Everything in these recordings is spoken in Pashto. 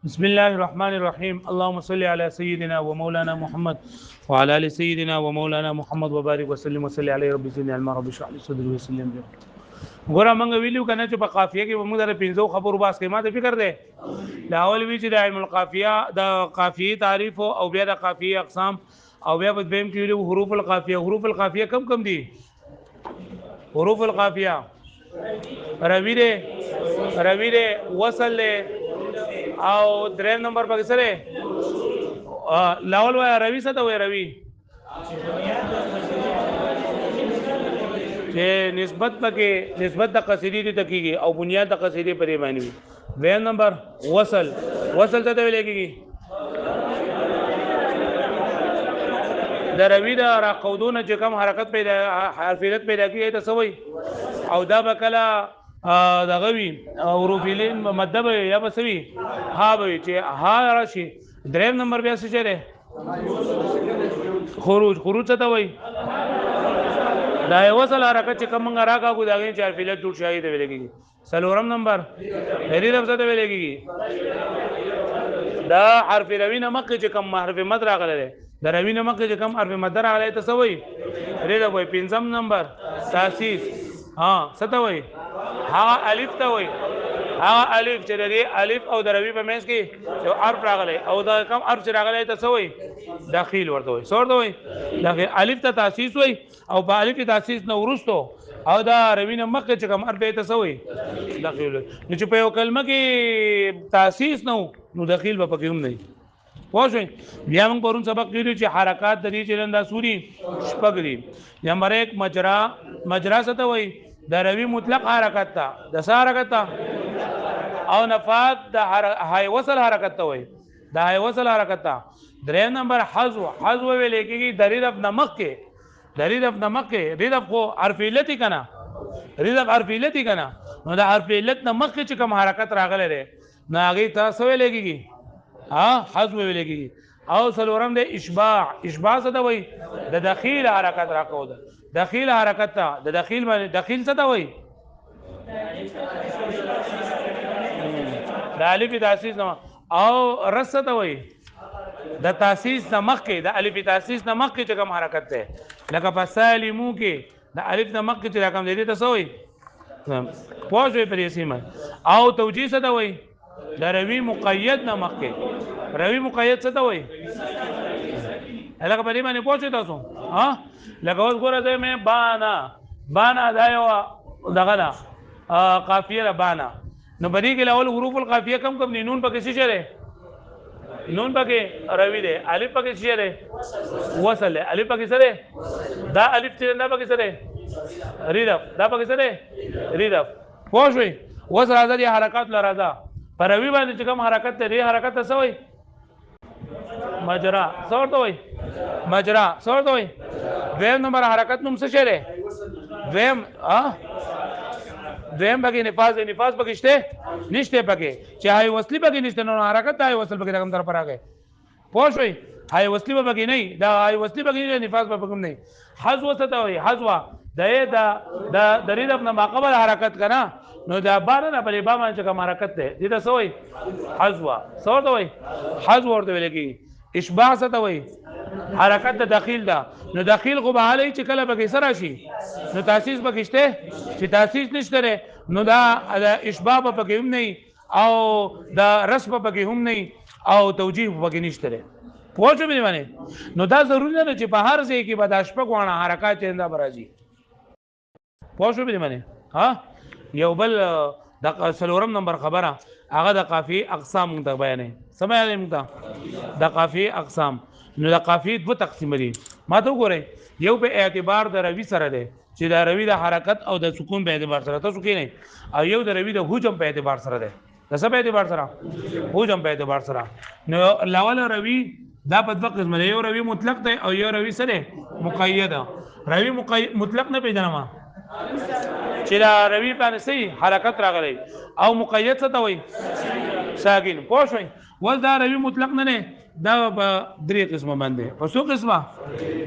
بسم الله الرحمن الرحيم اللهم صل على سيدنا ومولانا محمد وعلى ال سيدنا ومولانا محمد وبارك وسلم وصلي عليه رب زدني علما رب اشرح لي صدري ويسر لي امري ګوره موږ ویلو کنه چې په قافیه کې موږ د پنځو خبرو باس کې ماته فکر دی دا اول وی چې د علم القافیه د قافیه تعریف او بیا د قافیه اقسام او بیا په دیم کې ویلو حروف القافیه کم دي حروف القافیه روی دی وصل دی او دریم نمبر پکې سره لاول وای روي څه ته وای روي چې نسبت د قصیدې ته کیږي او بنیاد د قصیدې پرې باندې وي دریم نمبر وصل څه ته ویل کیږي د روي د راقودونه چې کوم حرکت پیدا حرفیت پیدا کیږي ته سوي او دا بکلا دغه وی او روفیلین مدب یا بسوي ها به چې ها راشي دریم نمبر بیا څه چره خروج څه ته وای دا یو وصل حرکت چې کوم راکا کو داغه چې حرفیت جوړ شي ته ویل کیږي سلورم نمبر هری لفظ ته ویل کیږي دا حرف روی نه مکه چې کوم حرف مد راغله د روی نه مکه چې کوم حرف مد راغله ته سوي ری دا وای پنځم نمبر تاسیس څه ته وای ها الف ته وای ها الف چې لري الف او د روی په منځ کې یو حرف راغلی او دا کوم حرف چې راغلی ته څه وای داخل ورته وای څور ته وای داخل الف ته تاسیس وای او په الف تاسیس نو ورستو او دا روی نه مخکې چې کوم حرف ته څه وای داخل نو چې په یو کلمه کې تاسیس نو داخل به پکې هم نه پوښوي بیا موږ پرون سبق کړی چې حرکات د دې چلندا سوري شپږ دي نمبر 1 مجرا څه ته وای د روي مطلق حرکت ته د حرکت ته او نفات د هاي وصل حرکت ته وای د هاي وصل حرکت ته دریم نمبر حذو ویل کېږي د ریدف نمک کې ریدف خو حرف علتی کنه نو د حرف علت نمک کې چې کوم حرکت راغله ده نو هغه تاسو ویل کېږي حذو ویل کېږي او سلورم د اشباع څه ته وای د دخیل حرکت راکو ده دخیل حرکت ته د دخیل باندې دخیل څه ته وای د الف تاسیس نو او رس ته وای د تاسیس نمخ کې د الف تاسیس نمخ کې چې کوم حرکت ده لکه فسالمو کې د الف نمخ کې چې رقم دی ته څه وای پوښوي پرې سیمه او توجیه څه ته وای د روي مقید نمخ کې روي مقید څه ته وای لکه په دې باندې پوښتنه تاسو لکه اوس ګوره ته مې بانا دا یو دغه نه قافیه بانا نو په دې کې اول حروف القافیه کم دي نون پکې څه شری نون پکې روي دی الف پکې څه شری وصل دی الف پکې سره دا الف چې نه پکې سره ریدف دا پکې سره ریدف پوښوي وصل راځي حرکات لراځه پر روي باندې چې کوم حرکت ته ری حرکت څه وای مجرا څورته وای دویم نمبر حرکت نوم څه شری دویم پکې نفاذ پکې شته نشته پکې چې هاي وصلی پکې نشته نو حرکت هاي وصل پکې رقم طرف راغی پوښوي هاي وصلی پکې نه دا هاي وصلی پکې نه نفاذ پکې نه حذو څه ته وای حذوا د ریډ خپل ماقبل حرکت کنا نو دا بار نه په با باندې کوم حرکت ده دې ته سوې حذوا څورته وای حذو ورته ویل کی اشباع څه ته وای حرکت د داخل ده نو داخل خو به حالي چې کله به سره شي نو تاسیس پکشته چې تاسیس نشته نو دا اشباع پکې هم نه او دا رسم پکې هم نه او توجیه پکې نشته پوښتنه مې باندې نو دا ضروري نه چې په هر ځای کې به د شپږ وانه حرکات چنده برازي پوښتنه مې باندې یو بل د سلورم نمبر خبره هغه د قافیه اقسام ته بیانې سمه موږ د قافیه اقسام نو د قافیه دوه تقسیم دي ما ته وګورئ یو په اعتبار د روي سره ده چې د روي د حرکت او د سکون په اعتبار سره تاسو کې نه او یو د روي د حجم په اعتبار سره ده د څه په اعتبار سره حجم په اعتبار سره نو لاول روي دا په دوه قسم دی یو روي مطلق دی او یو روي سره مقید روي مطلق نه پیژنم چې دا روي باندې صحیح حرکت راغلی او مقید څه ته وایي ساکن پوښوي ول دا روي مطلق نه دا په درې قسمه باندې په څو قسمه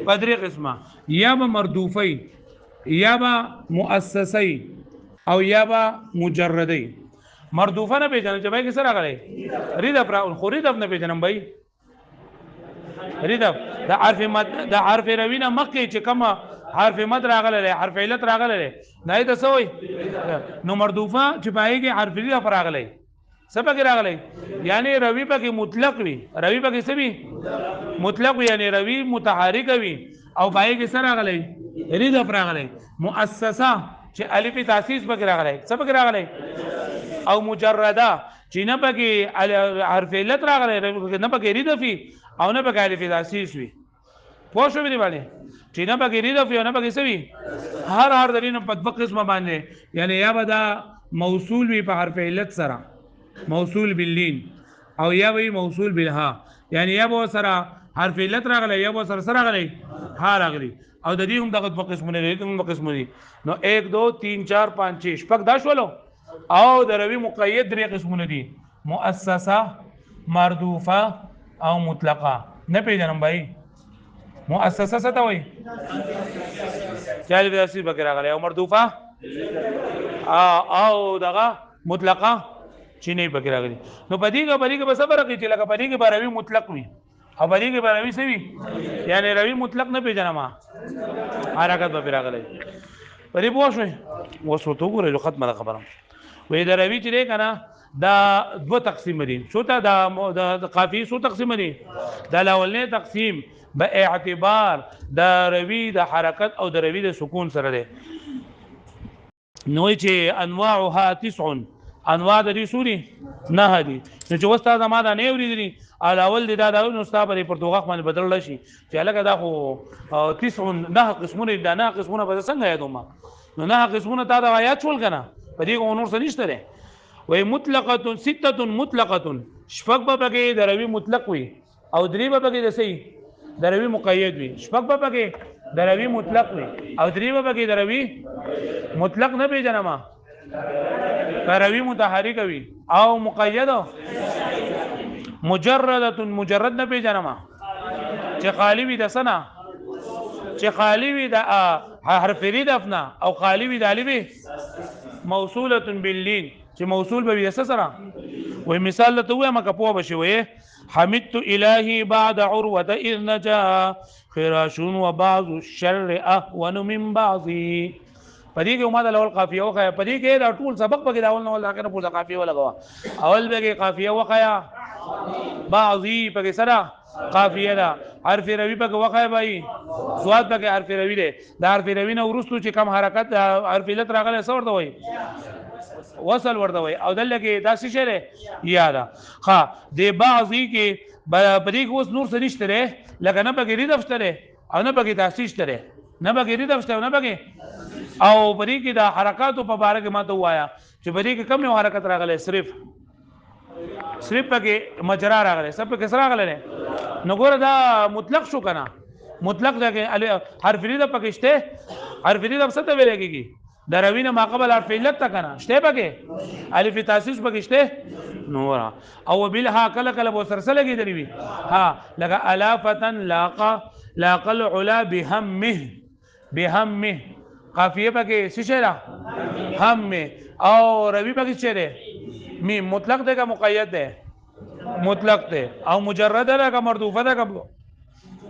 په درې قسمه یا به مردوفي یا به مؤسسي او یا به مجردي مردوفه نه پیژنم چې بای کې سره غلې ریدف را خو ریدف نه پیژنم بای ریدف د حرف مد د حرف روي نه مخکې چې کوم حرف مد راغله حرف علت راغله نه ته سوې نو مردوفه چې پای کې حرف ریدف راغله سبا کې راغلی یعنی روي پکې مطلق وي روي پکې څه وي مطلق وي یعنی روي متحرک وي او پای کې سره راغلی ریدف راغلی مؤسسه چې الف تاسیس پکې راغلی څه پکې راغلی او مجرده چې نه پکې حرف علت راغلی نه پکې ریدف او نه پکې الف تاسیس وي پوه شو دی باندې چې نه پکې ریدف او نه پکې څه وي هر درینه په دوه قسمه باندې یعنی یا به دا موصول وي په حرف علت سره موصول باللین او یا وی موصول بالها یعنی یا به سره حرف علت راغلی یا به سره راغلی ها راغلی او د دې هم دغه په قسمونه دي په قسمونه نو 1 2 3 4 5 6 شپږ دا شولو او د روي مقید درې قسمونه دي مؤسسه مردوفه او مطلقه نه پیژنم بھائی مؤسسه څه ته وایي چالي داسې بکر راغلی او مردوفه او دغه مطلقه چې نه پکې راغلي نو پدې کې به صبر کوي چې لکه پدې کې به روي مطلق وي او پدې کې به روي څه وي یعنی روي مطلق نه پیژنم حرکت به راغلی پدې پوه شوې وسو تو ګورې ختمه خبره وې د روي چې کنه دا دو تقسیم دي شو ته د قافیه سو تقسیم دي دا الاولنی تقسیم به اعتبار د روي د حرکت او د روي د سکون سره ده نو چې انواعها 9 انواع د دې سوري نه دي نو چې وستا زما دا نه ورېدلی الاول د دا نو ستا په پرتګال باندې بدل شي چې لکه دا خو 9 نه قسمونه دا نه قسمونه به څنګه یادوم نو نه قسمونه تا دا آیات شول کنه په دې نور څه نشته ده وای مطلقه 6 مطلقه شپږ به کې د روي مطلق وي او درې به کې د سي د روي مقید وي شپږ به کې د روي مطلق وي او درې به کې د روي مطلق نه پیژنم روي متحرک وي او مقید مجرد نه پیژنم چې خالی وي د سنا چې خالی وي د حرف ردف نه او خالی وي د الف موصوله باللين چې موصول به وي سره وای مثال ته وایم کپو بشوي حمدت الهي بعد عروه اذ نجا خراش وبعض الشر اهون من بعضي پدې کې ما د اول قافیه وخیا پدې کې دا ټول سبق پکې دا اول نو اخر په قافیه ولګوا اول به کې قافیه وخیا بعضی پکې سره قافیه دا حرف روي پکې وخیا بای زواد پکې حرف روي ده دا حرف روي نه ورستو چې کم حرکت حرف علت راغله څور ته وای وصل ورته وای او دلته کې دا څه شری یاد ها د بعضی کې پدې کې اوس نور څه نشته لکه نه پکې ردف شته او نه پکې تاسیس شته نه پکې ردف شته نه پکې او پدې کې دا حرکاتو په باره کې ماته وایا چې پدې کې کم یو حرکت راغله صرف پکې مجرا راغله سب پکې سره راغله نو ګوره دا مطلق شو کنه مطلق دا کې حرف ردف پکې شته حرف ردف څه ته ویل کېږي د روینه ما قبل حرف علت تا کنه شته پکې الف تاسیس پکې شته نو او بالها کله کله بو سرسله کې دی ها لکه الافتن لاقل علا بهمه قافیه پکې څه شرا هم او روي پکې چره می مطلق ده کا مقید ده مطلق ده او مجرد ده کا مردوفه ده کا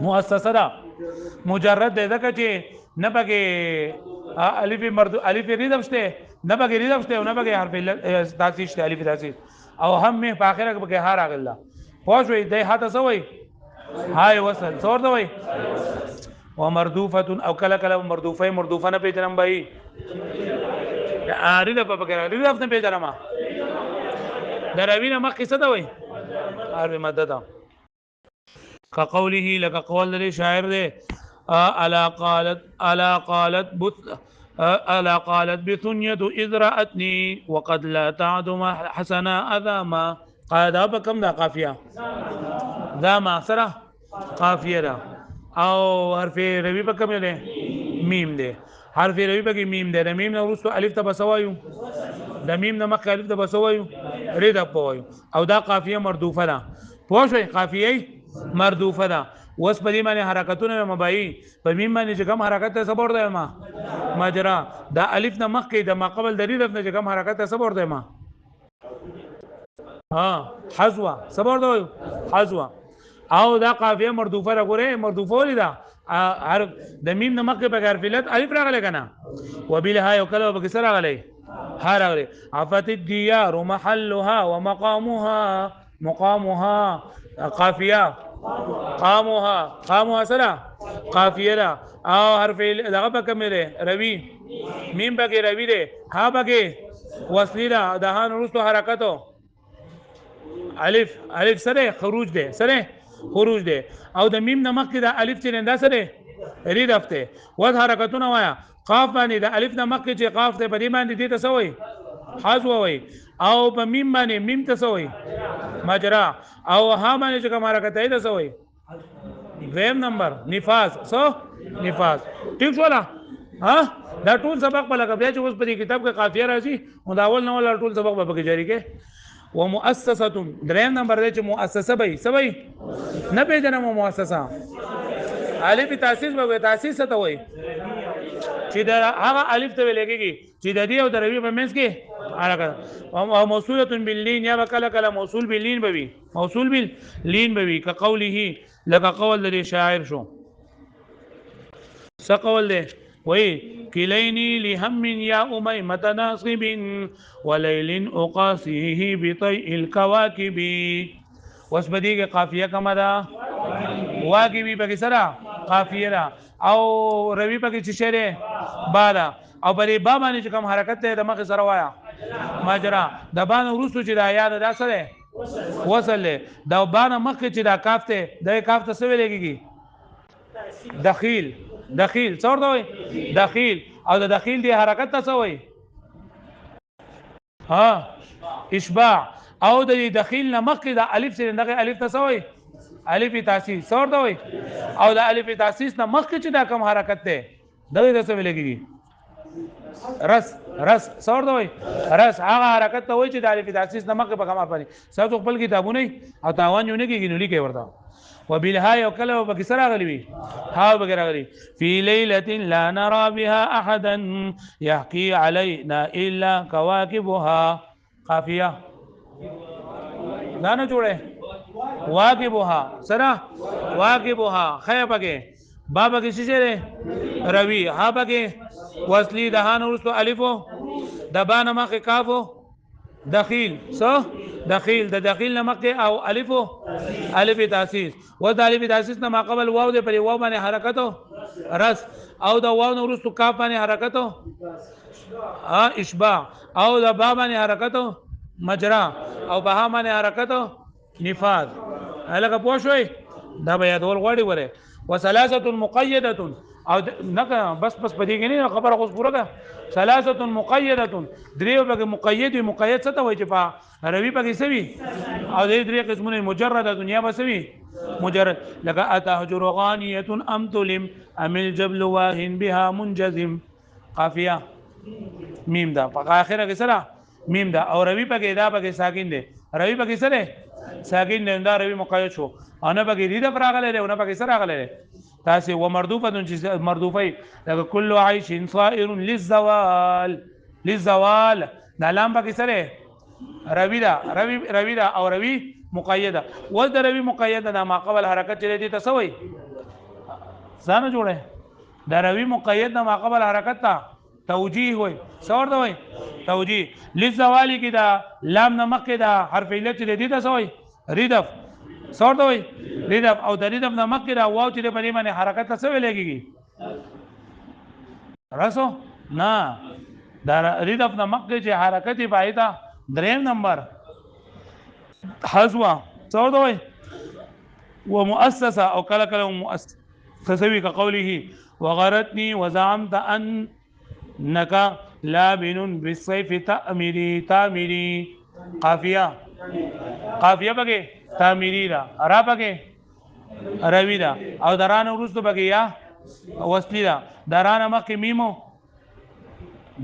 مؤسسه ده مجرد ده چې نه پکې الف ردف شته نه پکې ردف شته نه پکې حرف تاسیس شته الف تاسیس او هم په اخره کې ها راغله پوه شوې د هاته سوې هاي وصل څور ته وای ومردوفه او کله مردوفه نه پیژنم بای اريده په پکې ردف نه پیژنم دروینه مخ څه ته وای حرف مدد كقوله لك قول للشاعر ده ألا قالت بثنية إذ رأتني وقد لا تعدم حسنا أذاما قال دا بكم دا قافية ذا ما سرا قافية دا او حرف روي بكم ده ميم ده حرف روي بكم ميم ده ميم نورستو ألف تبسوايو دا ميم نمك ألف تبسوايو ريدا بوايو او دا قافية مردوفة دا پوشوي قافية مردوفه ده وس په دې باندې حرکتونه مبای په میم باندې چې کوم حرکت ته صبر ده ما ماجرا دا الف نه مخکې د ما قبل د ریدف نه چې کوم حرکت ته صبر ده ما ها حذوا صبر دا حذوا او دا قافیه مردوفه را ګوره مردوفه ولیدا حرف د میم نه مخکې په حرف علت الف راغلی کنه وبالها یو کله به کسر راغلی ها راغلی عفت الديار محلها ومقامها مقامها قافیه قامها سره قافیه را او حرف دغه په کومه روي میم پکې روي ده ها پکې وصلی ده د ها نورستو حرکتو الف سره خروج ده سره خروج ده او د میم نمک کې د الف چې نندا سره ردف ته ود حرکتونه وایا قاف باندې د الف نمک چې قاف ته په دې باندې دې تسوي حذو وي او په میم باندې میم تسوي مجرا او ها باندې چې کوم حرکت ای تسوي دویم نمبر نفاذ سو نفاذ ٹھیک شو لا ها دا ټول سبق په لګا بیا چې اوس په دې کتاب کې قافیه راځي مداول نه ولا ټول سبق به کې جاری کې ومؤسسه دریم نمبر دی چې مؤسسه به سوي نه پیژنم مؤسسه الف تاسیس به تاسیس ته وای چې دا هغه الف ته لګيږي چې د دې او دروي په منځ کې حرکت او موصوله باللين یا کله کله موصول باللين بوي موصول باللين بوي كقوله لك قول لري شاعر شو سقول له وي كليني لهم يا أمي متناصب وليل أقاسيه بطيء الكواكب واسبدي قافية كما دا واقبي بكي سرا قافية دا او روي بكي چشره بادا او بری بابا نه کوم حرکت ته د مخ سره وایا ماجرا د باندې ورسو چې دا یاد دا سره وصل دا باندې مخ چې دا کاف ته د کاف ته سوي لګيږي دخیل څور دوی دخیل او د دخیل دی حرکت ته سوي ها اشباع او د دخیل نه مخ د الف سره دغه الف ته سوي الف تاسیس څور دوی او د الف تاسیس نه مخ چې دا کوم حرکت ته دغه ته سوي لګيږي رس څور دوی رس هغه حرکت ته وای چې د الف تاسیس نه مخ په کومه باندې ساتو خپل کتابونه او تاوان یو نه کېږي نو لیکي ورته وبالها يوكله بكسر غلبي ها بكسر غلبي في ليلة لا نرى بها أحدا يحكي علينا إلا كواكبها قافية لا نجوله واكبها سرا واكبها خيبك بابك شجره روي ها بك وصلي دهان ورسو ألفو دبان ما كافو دخيل صح دخیل د دخیل نمک او الف تاسیس و د الف تاسیس نه ما قبل واو د پر واو باندې حرکتو رس او د واو نو رستو کاف باندې حرکتو اشباع او د با باندې حرکتو مجرا او به باندې حرکتو نفاذ الګه پوښوي دا بیا ډول غوړي وره وثلاثه مقيده او نه بس پدې کې نه خبره اوس پوره ده ثلاثه مقيده دریو به مقید څه ته وایي چې په عربي پکې سوي او د درې قسمونه مجرده دنیا بسوي مجرد لك اتهجر غانيه ام تلم ام الجبل واهن بها منجزم قافيه میم دا په اخره کې سره میم دا او روي پکې دا پکې ساکن دي روي پکې سره ساکن نه دا روي مقید شو انا پکې دې د فراغله ده انا پکې سره غله تاسي ومردوفه مردوفه لك كل عيش صائر للزوال دا لام پکې سره روي دا او روي مقيده ول د روي مقيده دا ما قبل حرکت چره دي تسوي ځان جوړه دا روي مقيده ما قبل حرکت تا توجيه وي څور دا وي توجيه للزوال کې دا لام نمک کې دا حرف علت چره دي تسوي ردف څور دا وي ردف او د ردف نمک کې دا واو چې په دې باندې حرکت تسوي لګيږي راسو نه دا ردف نمک کې چې حرکت پایدا دریم نمبر حزوه څور دوی ومؤسسه او کله کله مؤسسه كقوله وغرتني وزعمت انك لابن بالسيف تأمري قافيه بګه تعمیری دا را بګه روي دا او درانه ورستو بګه یا وصلی دا درانه مخ میمو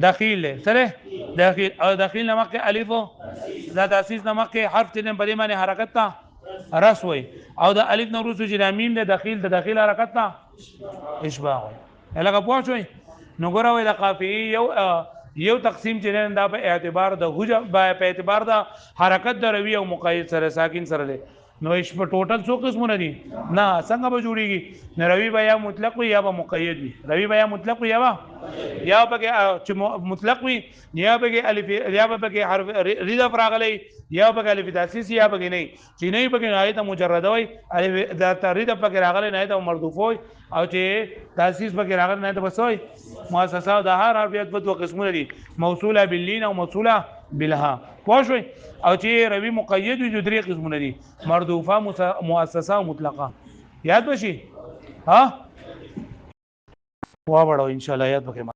دخیل سره دخیل او دخیل نمک الف دا تاسیس نمک حرف تن په دې باندې حرکت تا رس وي او د الف نو رسو چې میم د دخیل حرکت تا اشباع وي الګه پوښوي نو ګوره وي د قافیه یو یو تقسیم چې دا په اعتبار د حجم په اعتبار د حرکت د روي او مقید سره ساکن سره دی نو ايش په ټوټل څو قسمونه دي نه څنګه به جوړیږي نه روي به یا مطلق وي یا به مقید وي روي به یا مطلق وي یا به چې مطلق وي یا به الف یا به حرف رضا راغلی یا به الف تاسیس یا به نه چې نه به آیت مجرده وي الف د ترید په راغلی نه ته مردوف وي او چې تاسیس په راغلی نه ته بسوي مؤسسه د هر حرفیت په دوه قسمونه دي موصوله باللین او موصوله بالها پوښوي او چې روي مقید وي د درې قسمونه دي مردوفه مؤسسه او مطلقه یاد بشي ها وا بڑو ان شاء الله یاد پکې